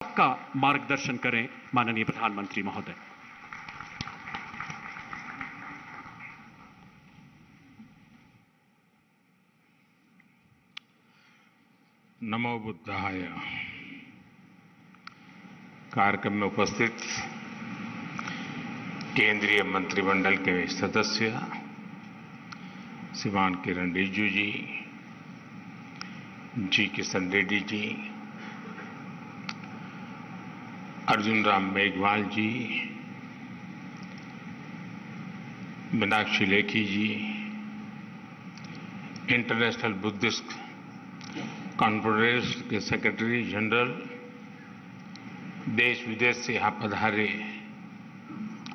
का मार्गदर्शन करें माननीय प्रधानमंत्री महोदय। नमो बुद्धाय। कार्यक्रम में उपस्थित केंद्रीय मंत्रिमंडल के सदस्य श्रीमान किरण रिजिजू जी किशन रेड्डी जी, अर्जुन राम मेघवाल जी, मीनाक्षी लेखी जी, इंटरनेशनल बुद्धिस्ट कॉन्फ्रेंस के सेक्रेटरी जनरल, देश विदेश से यहाँ पधारे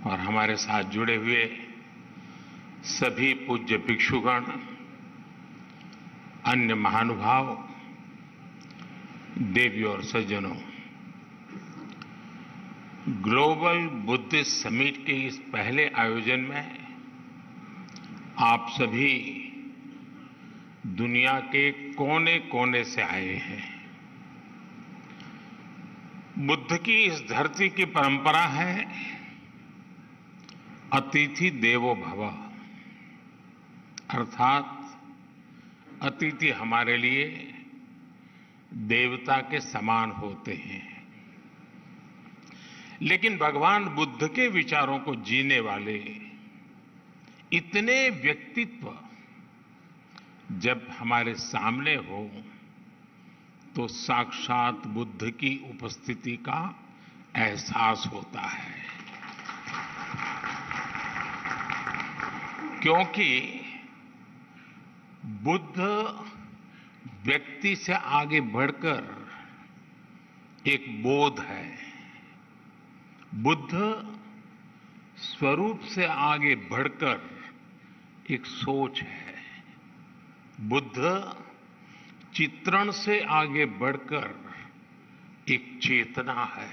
और हमारे साथ जुड़े हुए सभी पूज्य भिक्षुगण, अन्य महानुभाव, देवियों और सज्जनों, ग्लोबल बुद्धिस्ट समिट के इस पहले आयोजन में आप सभी दुनिया के कोने कोने से आए हैं। बुद्ध की इस धरती की परंपरा है अतिथि देवो भव, अर्थात अतिथि हमारे लिए देवता के समान होते हैं। लेकिन भगवान बुद्ध के विचारों को जीने वाले इतने व्यक्तित्व जब हमारे सामने हो तो साक्षात बुद्ध की उपस्थिति का एहसास होता है, क्योंकि बुद्ध व्यक्ति से आगे बढ़कर एक बोध है, बुद्ध स्वरूप से आगे बढ़कर एक सोच है, बुद्ध चित्रण से आगे बढ़कर एक चेतना है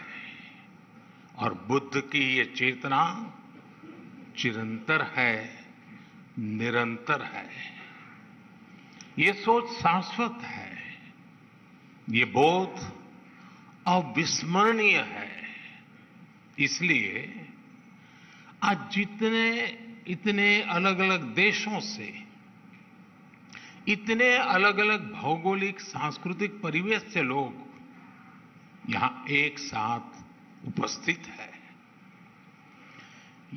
और बुद्ध की ये चेतना चिरंतर है, निरंतर है। ये सोच शाश्वत है, ये बोध अविस्मरणीय है। इसलिए आज इतने अलग अलग देशों से, इतने अलग अलग भौगोलिक सांस्कृतिक परिवेश से लोग यहां एक साथ उपस्थित है,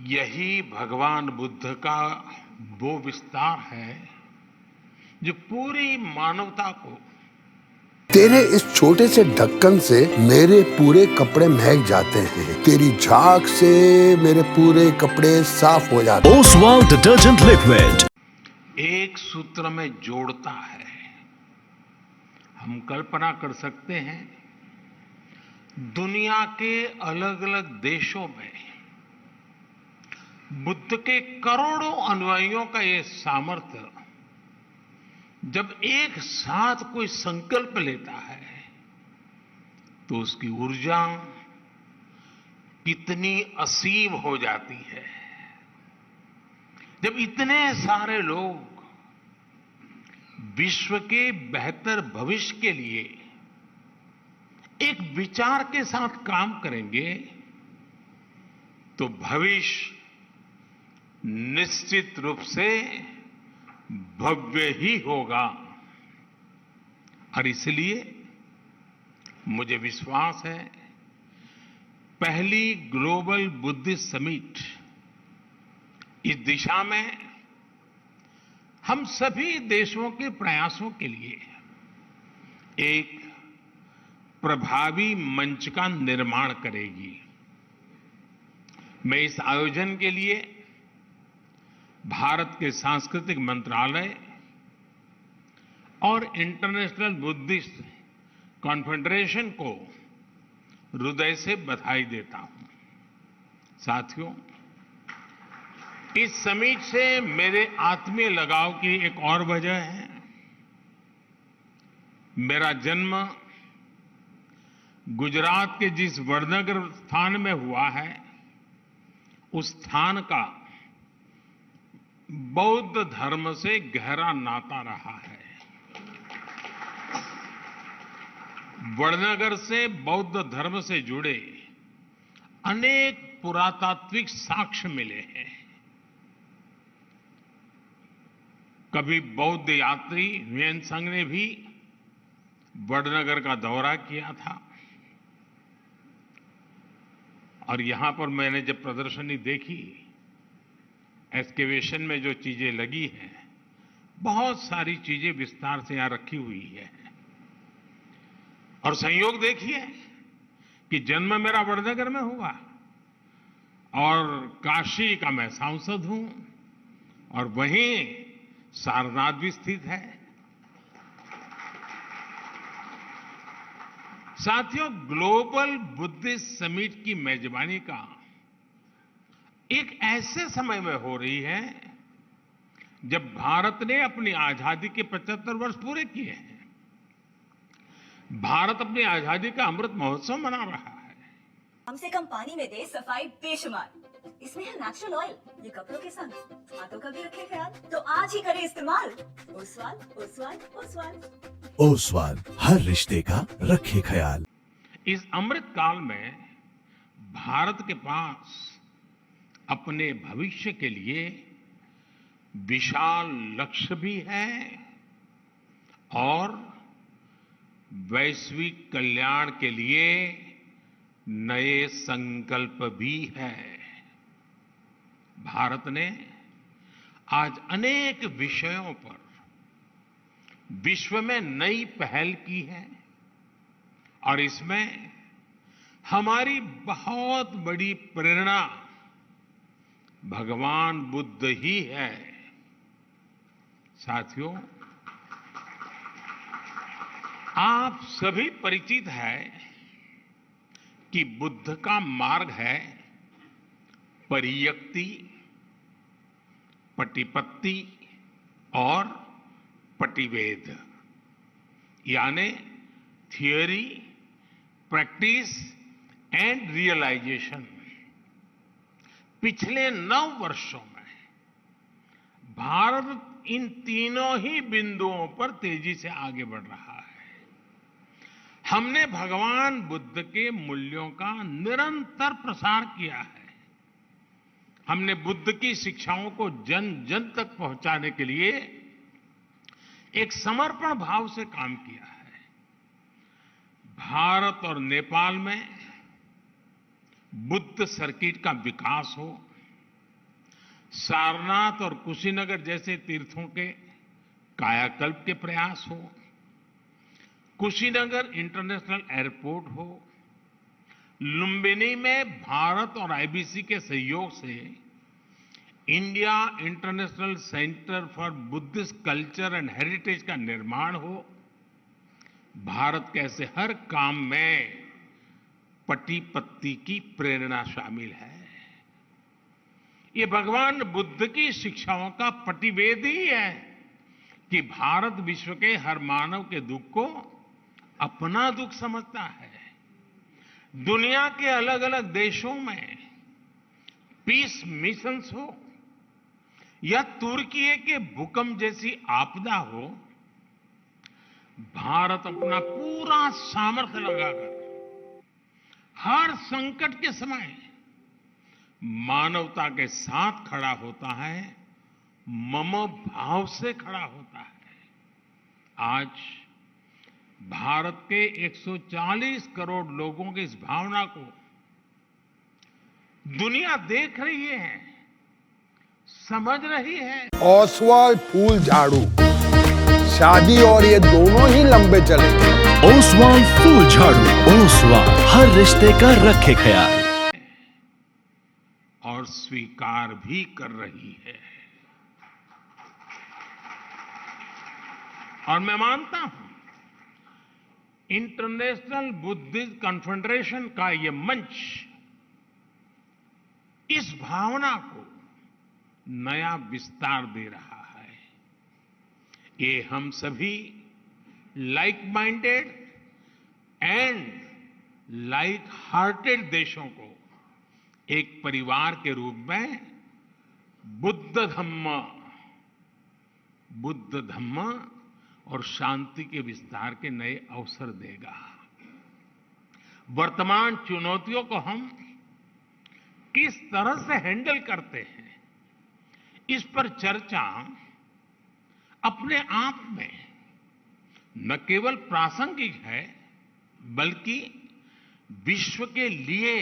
यही भगवान बुद्ध का वो विस्तार है जो पूरी मानवता को। तेरे इस छोटे से ढक्कन से मेरे पूरे कपड़े महक जाते हैं, तेरी झाग से मेरे पूरे कपड़े साफ हो जाते हैं। ओसवाल डिटर्जेंट लिक्विड एक सूत्र में जोड़ता है। हम कल्पना कर सकते हैं दुनिया के अलग अलग देशों में बुद्ध के करोड़ों अनुयायियों का ये सामर्थ्य जब एक साथ कोई संकल्प लेता है तो उसकी ऊर्जा कितनी असीम हो जाती है। जब इतने सारे लोग विश्व के बेहतर भविष्य के लिए एक विचार के साथ काम करेंगे तो भविष्य निश्चित रूप से भव्य ही होगा। और इसलिए मुझे विश्वास है पहली ग्लोबल बुद्धिस्ट समिट इस दिशा में हम सभी देशों के प्रयासों के लिए एक प्रभावी मंच का निर्माण करेगी। मैं इस आयोजन के लिए भारत के सांस्कृतिक मंत्रालय और इंटरनेशनल बुद्धिस्ट कॉन्फेडरेशन को हृदय से बधाई देता हूं। साथियों, इस समिट से मेरे आत्मीय लगाव की एक और वजह है। मेरा जन्म गुजरात के जिस वडनगर स्थान में हुआ है, उस स्थान का बौद्ध धर्म से गहरा नाता रहा है। वडनगर से बौद्ध धर्म से जुड़े अनेक पुरातात्विक साक्ष्य मिले हैं। कभी बौद्ध यात्री हुएन सांग ने भी वडनगर का दौरा किया था और यहां पर मैंने जब प्रदर्शनी देखी, एक्सकेवेशन में जो चीजें लगी हैं, बहुत सारी चीजें विस्तार से यहां रखी हुई है। और संयोग देखिए कि जन्म मेरा वडनगर में हुआ और काशी का मैं सांसद हूं और वहीं सारनाथ भी स्थित है। साथियों, ग्लोबल बुद्धिस्ट समिट की मेजबानी का एक ऐसे समय में हो रही है जब भारत ने अपनी आजादी के 75 वर्ष पूरे किए हैं। भारत अपनी आजादी का अमृत महोत्सव मना रहा है। कम से कम पानी में दे सफाई बेशुमार। इसमें है नेचुरल ऑयल, ये कपड़ों के संग हाथों का भी रखे ख्याल। तो आज ही करें इस्तेमाल ओसवाल ओसवाल ओसवाल। ओसवाल, हर रिश्ते का रखे ख्याल। इस अमृत काल में भारत के पास अपने भविष्य के लिए विशाल लक्ष्य भी है और वैश्विक कल्याण के लिए नए संकल्प भी है। भारत ने आज अनेक विषयों पर विश्व में नई पहल की है और इसमें हमारी बहुत बड़ी प्रेरणा भगवान बुद्ध ही है। साथियों, आप सभी परिचित हैं कि बुद्ध का मार्ग है परियक्ति, पटिपत्ति और पटिवेद, यानी थियोरी, प्रैक्टिस एंड रियलाइजेशन। पिछले 9 वर्षों में भारत इन तीनों ही बिंदुओं पर तेजी से आगे बढ़ रहा है। हमने भगवान बुद्ध के मूल्यों का निरंतर प्रसार किया है। हमने बुद्ध की शिक्षाओं को जन जन तक पहुंचाने के लिए एक समर्पण भाव से काम किया है। भारत और नेपाल में बुद्ध सर्किट का विकास हो, सारनाथ और कुशीनगर जैसे तीर्थों के कायाकल्प के प्रयास हो, कुशीनगर इंटरनेशनल एयरपोर्ट हो, लुम्बिनी में भारत और आईबीसी के सहयोग से India international centre for Buddhist culture and heritage का निर्माण हो, भारत के ऐसे हर काम में पटिपत्ति की प्रेरणा शामिल है। ये भगवान बुद्ध की शिक्षाओं का पटिवेद ही है कि भारत विश्व के हर मानव के दुख को अपना दुख समझता है। दुनिया के अलग अलग देशों में पीस मिशंस हो या तुर्की के भूकंप जैसी आपदा हो, भारत अपना पूरा सामर्थ्य लगाकर हर संकट के समय मानवता के साथ खड़ा होता है, मम भाव से खड़ा होता है। आज भारत के 140 करोड़ लोगों की इस भावना को दुनिया देख रही है, समझ रही है। ओसवाल फूल झाड़ू, शादी और ये दोनों ही लंबे चलेंगे। ओसवाल फूल झाड़ू। ओसवाल, हर रिश्ते का रखे ख्याल। और स्वीकार भी कर रही है। और मैं मानता हूं इंटरनेशनल बुद्धिस्ट कॉन्फेडरेशन का ये मंच इस भावना को नया विस्तार दे रहा है। ये हम सभी like minded and like hearted देशों को एक परिवार के रूप में बुद्ध धम्म और शांति के विस्तार के नए अवसर देगा। वर्तमान चुनौतियों को हम किस तरह से हैंडल करते हैं, इस पर चर्चा अपने आप में न केवल प्रासंगिक है, बल्कि विश्व के लिए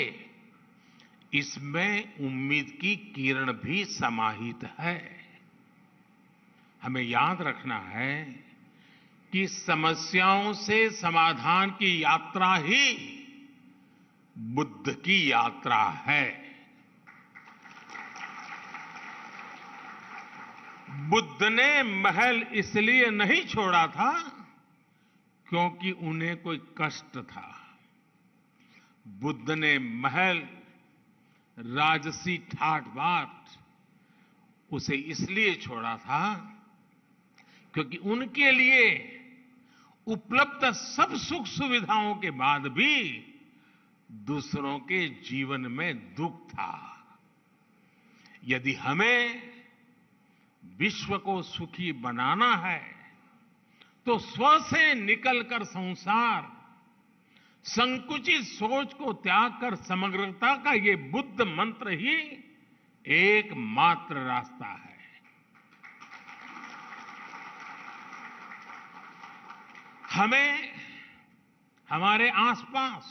इसमें उम्मीद की किरण भी समाहित है। हमें याद रखना है कि समस्याओं से समाधान की यात्रा ही बुद्ध की यात्रा है। बुद्ध ने महल इसलिए नहीं छोड़ा था क्योंकि उन्हें कोई कष्ट था। बुद्ध ने महल, राजसी ठाट बाट उसे इसलिए छोड़ा था क्योंकि उनके लिए उपलब्ध सब सुख सुविधाओं के बाद भी दूसरों के जीवन में दुख था। यदि हमें विश्व को सुखी बनाना है तो स्व से निकलकर संसार, संकुचित सोच को त्याग कर समग्रता का ये बुद्ध मंत्र ही एकमात्र रास्ता है। हमें हमारे आसपास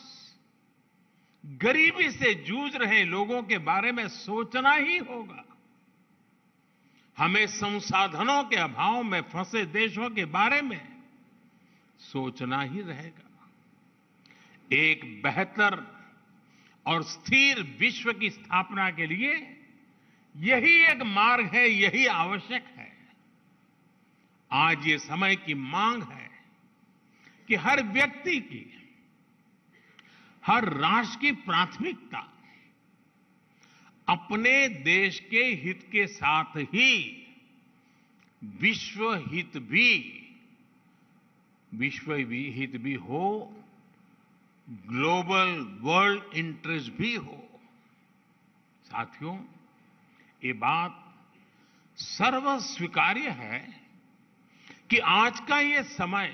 गरीबी से जूझ रहे लोगों के बारे में सोचना ही होगा। हमें संसाधनों के अभाव में फंसे देशों के बारे में सोचना ही रहेगा। एक बेहतर और स्थिर विश्व की स्थापना के लिए यही एक मार्ग है, यही आवश्यक है। आज ये समय की मांग है कि हर व्यक्ति की, हर राष्ट्र की प्राथमिकता अपने देश के हित के साथ ही विश्व हित भी हो, ग्लोबल वर्ल्ड इंटरेस्ट भी हो। साथियों, ये बात सर्वस्वीकार्य है कि आज का ये समय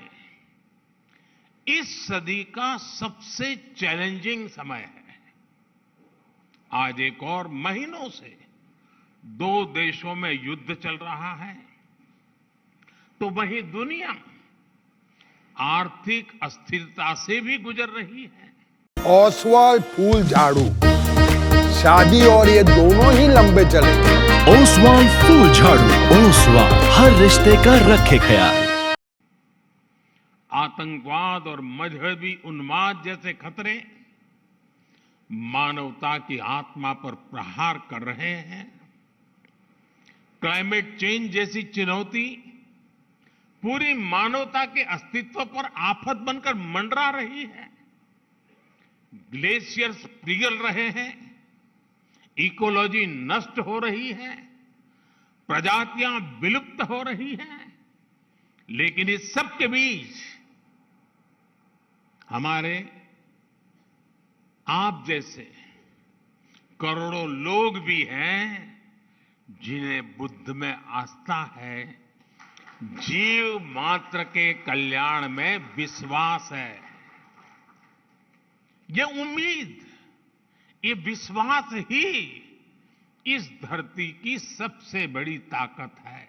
इस सदी का सबसे चैलेंजिंग समय है। आज एक और महीनों से दो देशों में युद्ध चल रहा है, तो वहीं दुनिया आर्थिक अस्थिरता से भी गुजर रही है। ओसवाल फूल झाड़ू, शादी और ये दोनों ही लंबे चलेंगे। ओसवाल फूल झाड़ू, ओसवाल हर रिश्ते का रखे ख्याल। आतंकवाद और मजहबी उन्माद जैसे खतरे मानवता की आत्मा पर प्रहार कर रहे हैं। क्लाइमेट चेंज जैसी चुनौती पूरी मानवता के अस्तित्व पर आफत बनकर मंडरा रही है। ग्लेशियर्स पिघल रहे हैं, इकोलॉजी नष्ट हो रही है, प्रजातियां विलुप्त हो रही हैं। लेकिन इस सब के बीच हमारे आप जैसे करोड़ों लोग भी हैं जिन्हें बुद्ध में आस्था है, जीव मात्र के कल्याण में विश्वास है। ये उम्मीद, ये विश्वास ही इस धरती की सबसे बड़ी ताकत है।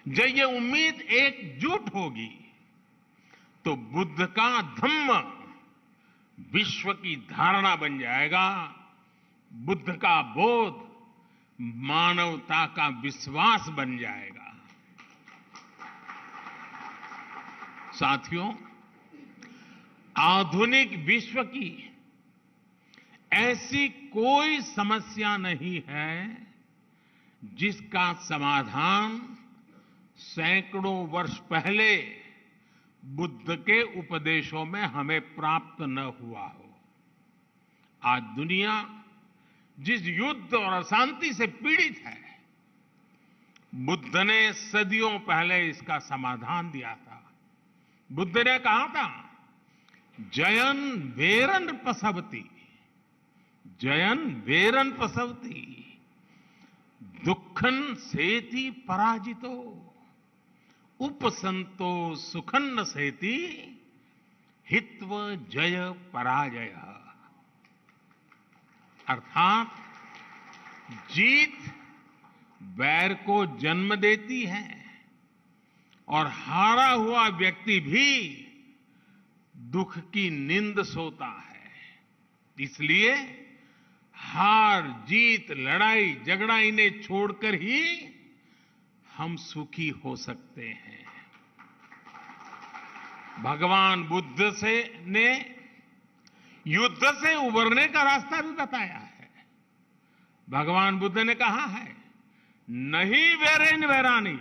जब ये उम्मीद एकजुट होगी तो बुद्ध का धम्म विश्व की धारणा बन जाएगा। बुद्ध का बोध मानवता का विश्वास बन जाएगा। साथियों, आधुनिक विश्व की ऐसी कोई समस्या नहीं है जिसका समाधान सैकड़ों वर्ष पहले बुद्ध के उपदेशों में हमें प्राप्त न हुआ हो। आज दुनिया जिस युद्ध और अशांति से पीड़ित है, बुद्ध ने सदियों पहले इसका समाधान दिया था। बुद्ध ने कहा था, जयन वेरन पसवती, जयन वेरन पसवती, दुखन सेति पराजितो, उपसंतो सुखन्न सेति, हित्व जय पराजय, अर्थात जीत वैर को जन्म देती है और हारा हुआ व्यक्ति भी दुख की नींद सोता है। इसलिए हार जीत लड़ाई झगड़ा इन्हें छोड़कर ही हम सुखी हो सकते हैं। भगवान बुद्ध ने युद्ध से उबरने का रास्ता भी बताया है। भगवान बुद्ध ने कहा है, नहीं वैरेन वैरानी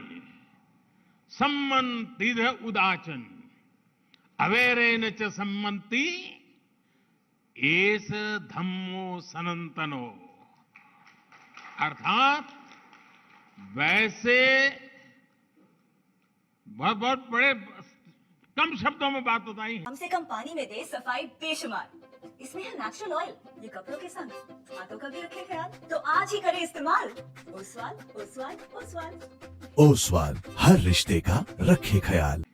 सम्मन्तिध उदाचन अवैरेन च सम्मन्ति एस धम्मो सनातनो, अर्थात वैसे बहुत बहुत बड़े कम शब्दों में बात बताई है। हमसे कम पानी में दे सफाई बेशुमार, इसमें है नेचुरल ऑयल, ये कपड़ों के संग हाथों का भी रखे ख्याल, तो आज ही करें इस्तेमाल ओसवाल ओसवाल ओसवाल। ओसवाल हर रिश्ते का रखे ख्याल।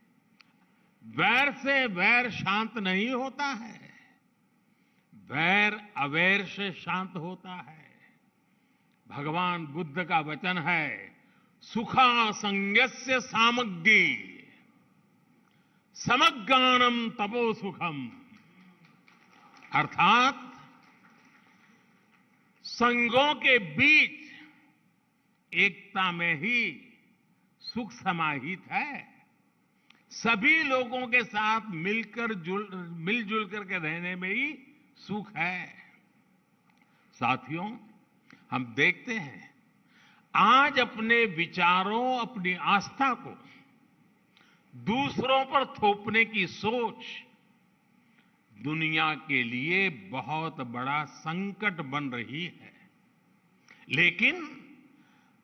वैर से वैर शांत नहीं होता है, वैर अवैर से शांत होता है। भगवान बुद्ध का वचन है, सुखा संज्ञस्य सामग्री समज्ञानम तपो सुखम, अर्थात संगों के बीच एकता में ही सुख समाहित है। सभी लोगों के साथ मिलजुल करके रहने में ही सुख है। साथियों, हम देखते हैं आज अपने विचारों अपनी आस्था को दूसरों पर थोपने की सोच दुनिया के लिए बहुत बड़ा संकट बन रही है। लेकिन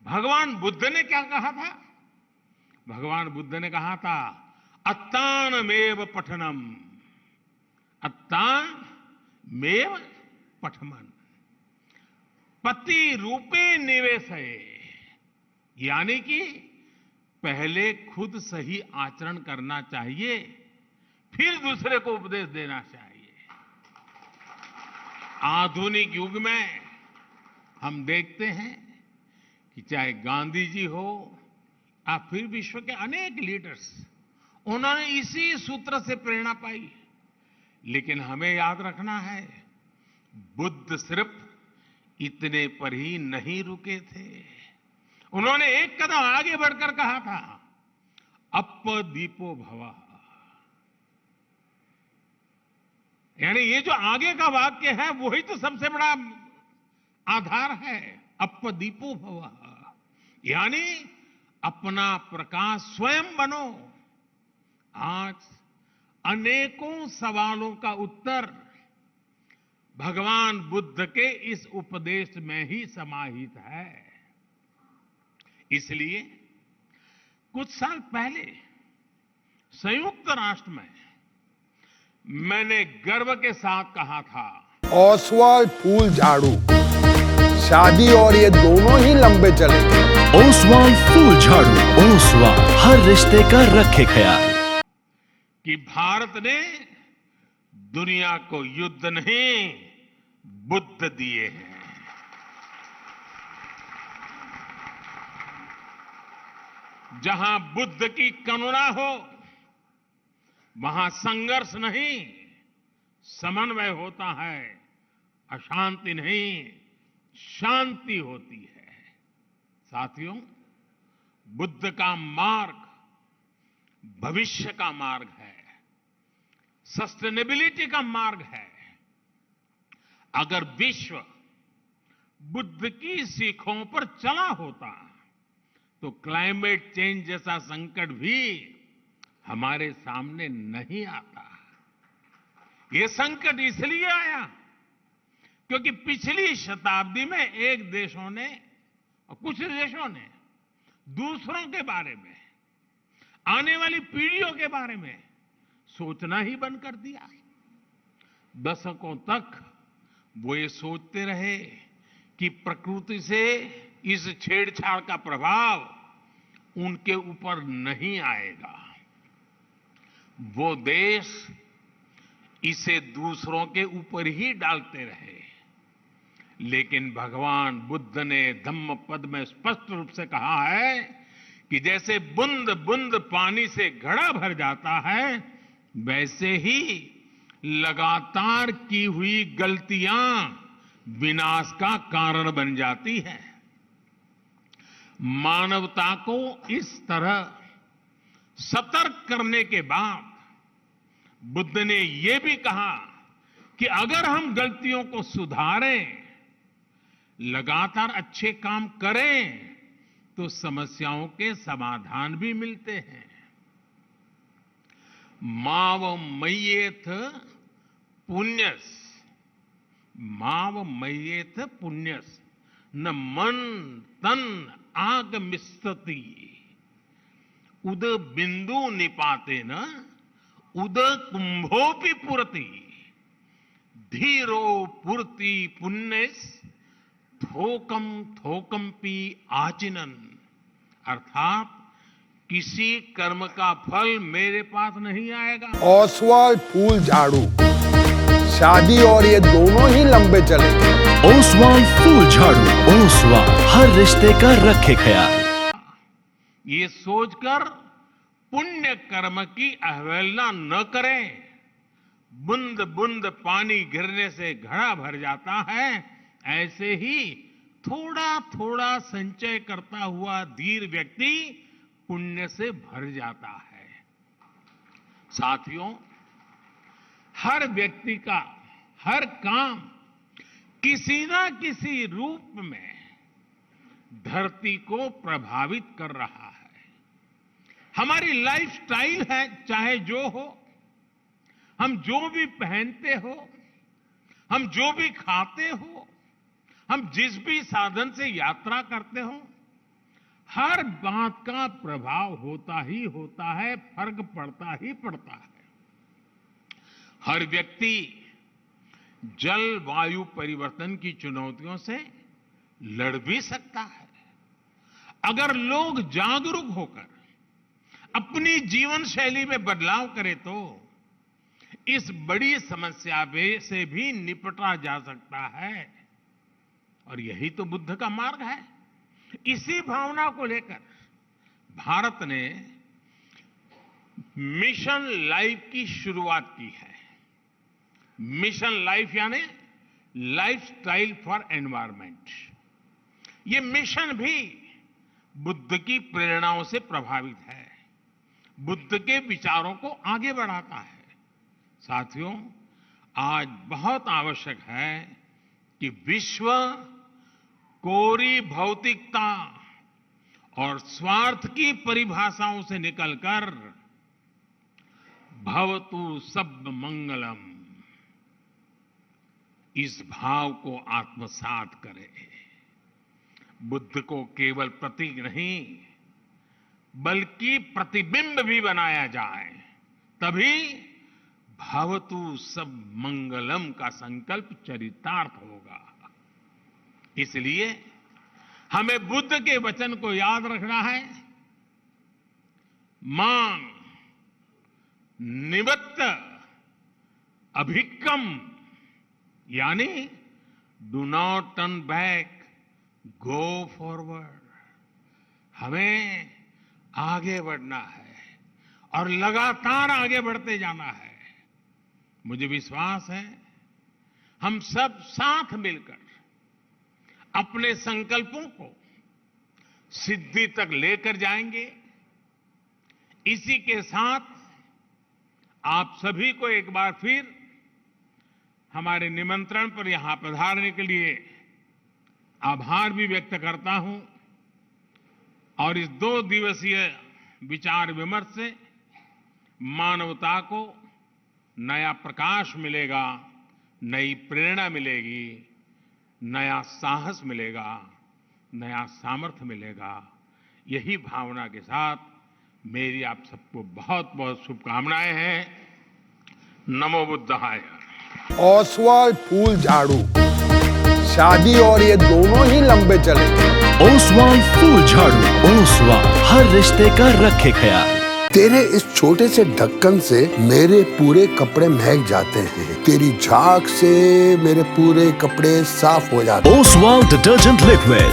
भगवान बुद्ध ने क्या कहा था? भगवान बुद्ध ने कहा था, अत्तानमेव पठनम, अत्तानमेव पठमन, पति रूपे निवेश है, यानी कि पहले खुद सही आचरण करना चाहिए, फिर दूसरे को उपदेश देना चाहिए। आधुनिक युग में हम देखते हैं कि चाहे गांधी जी हो या फिर विश्व के अनेक लीडर्स, उन्होंने इसी सूत्र से प्रेरणा पाई। लेकिन हमें याद रखना है, बुद्ध सिर्फ इतने पर ही नहीं रुके थे। उन्होंने एक कदम आगे बढ़कर कहा था, अपदीपो भवः, यानी ये जो आगे का वाक्य है वही तो सबसे बड़ा आधार है। अपदीपो भवः, यानी अपना प्रकाश स्वयं बनो। आज अनेकों सवालों का उत्तर भगवान बुद्ध के इस उपदेश में ही समाहित है। इसलिए कुछ साल पहले संयुक्त राष्ट्र में मैंने गर्व के साथ कहा था, ओसवाल फूल झाड़ू, शादी और ये दोनों ही लंबे चलेंगे। ओसवाल फूल झाड़ू, ओसवाल हर रिश्ते का रखे ख्याल। कि भारत ने दुनिया को युद्ध नहीं बुद्ध दिए हैं। जहां बुद्ध की करुणा हो वहां संघर्ष नहीं समन्वय होता है, अशांति नहीं शांति होती है। साथियों, बुद्ध का मार्ग भविष्य का मार्ग है, सस्टेनेबिलिटी का मार्ग है। अगर विश्व बुद्ध की सीखों पर चला होता तो क्लाइमेट चेंज जैसा संकट भी हमारे सामने नहीं आता। ये संकट इसलिए आया क्योंकि पिछली शताब्दी में एक देशों ने और कुछ देशों ने दूसरों के बारे में, आने वाली पीढ़ियों के बारे में सोचना ही बंद कर दिया। दशकों तक वो ये सोचते रहे कि प्रकृति से इस छेड़छाड़ का प्रभाव उनके ऊपर नहीं आएगा। वो देश इसे दूसरों के ऊपर ही डालते रहे। लेकिन भगवान बुद्ध ने धम्म पद में स्पष्ट रूप से कहा है कि जैसे बूंद बूंद पानी से घड़ा भर जाता है, वैसे ही लगातार की हुई गलतियां विनाश का कारण बन जाती है। मानवता को इस तरह सतर्क करने के बाद बुद्ध ने यह भी कहा कि अगर हम गलतियों को सुधारें, लगातार अच्छे काम करें, तो समस्याओं के समाधान भी मिलते हैं। माव मय्येथ पुण्यस, माव मय्येथ पुण्यस न मन तन आगमिष्यति उद बिंदु निपाते न उद कुंभोपि पुरति धीरो पुरति पुण्यस थोकम थोकमपि आचिनन। अर्थात किसी कर्म का फल मेरे पास नहीं आएगा। ओसवाल फूल झाड़ू, शादी और ये दोनों ही लंबे चलेंगे। ओसवाल फूल झाड़ू, ओसवाल हर रिश्ते का रखे ख्याल। ये सोचकर पुण्य कर्म की अवहेलना न करें। बूंद बूंद पानी गिरने से घड़ा भर जाता है, ऐसे ही थोड़ा थोड़ा संचय करता हुआ धीर व्यक्ति पुण्य से भर जाता है। साथियों, हर व्यक्ति का हर काम किसी ना किसी रूप में धरती को प्रभावित कर रहा है। हमारी लाइफस्टाइल है, चाहे जो हो, हम जो भी पहनते हो, हम जो भी खाते हो, हम जिस भी साधन से यात्रा करते हो, हर बात का प्रभाव होता ही होता है, फर्क पड़ता ही पड़ता है। हर व्यक्ति जलवायु परिवर्तन की चुनौतियों से लड़ भी सकता है। अगर लोग जागरूक होकर अपनी जीवन शैली में बदलाव करें तो इस बड़ी समस्या से भी निपटा जा सकता है। और यही तो बुद्ध का मार्ग है। इसी भावना को लेकर भारत ने मिशन लाइफ की शुरुआत की है। मिशन लाइफ यानी लाइफस्टाइल फॉर एनवायरनमेंट। ये मिशन भी बुद्ध की प्रेरणाओं से प्रभावित है, बुद्ध के विचारों को आगे बढ़ाता है। साथियों, आज बहुत आवश्यक है कि विश्व कोरी भौतिकता और स्वार्थ की परिभाषाओं से निकलकर भवतु सब मंगलम, इस भाव को आत्मसात करे। बुद्ध को केवल प्रतीक नहीं बल्कि प्रतिबिंब भी बनाया जाए, तभी भवतु सब मंगलम का संकल्प चरितार्थ होगा। इसलिए हमें बुद्ध के वचन को याद रखना है। मां निवत्त अभिक्कम, यानी do not turn back, go forward. हमें आगे बढ़ना है और लगातार आगे बढ़ते जाना है। मुझे विश्वास है हम सब साथ मिलकर अपने संकल्पों को सिद्धि तक लेकर जाएंगे। इसी के साथ आप सभी को एक बार फिर हमारे निमंत्रण पर यहां पधारने के लिए आभार भी व्यक्त करता हूं। और इस 2 दिवसीय विचार विमर्श से मानवता को नया प्रकाश मिलेगा, नई प्रेरणा मिलेगी, नया साहस मिलेगा, नया सामर्थ्य मिलेगा। यही भावना के साथ मेरी आप सबको बहुत बहुत शुभकामनाएं हैं। नमो बुद्धाय। ओसवाल फूल झाड़ू, शादी और ये दोनों ही लंबे चलेंगे। ओसवाल फूल झाड़ू, ओसवाल हर रिश्ते का रखे ख्याल। तेरे इस छोटे से ढक्कन से मेरे पूरे कपड़े महक जाते हैं। तेरी झाग से मेरे पूरे कपड़े साफ हो जाते हैं। Oswal detergent liquid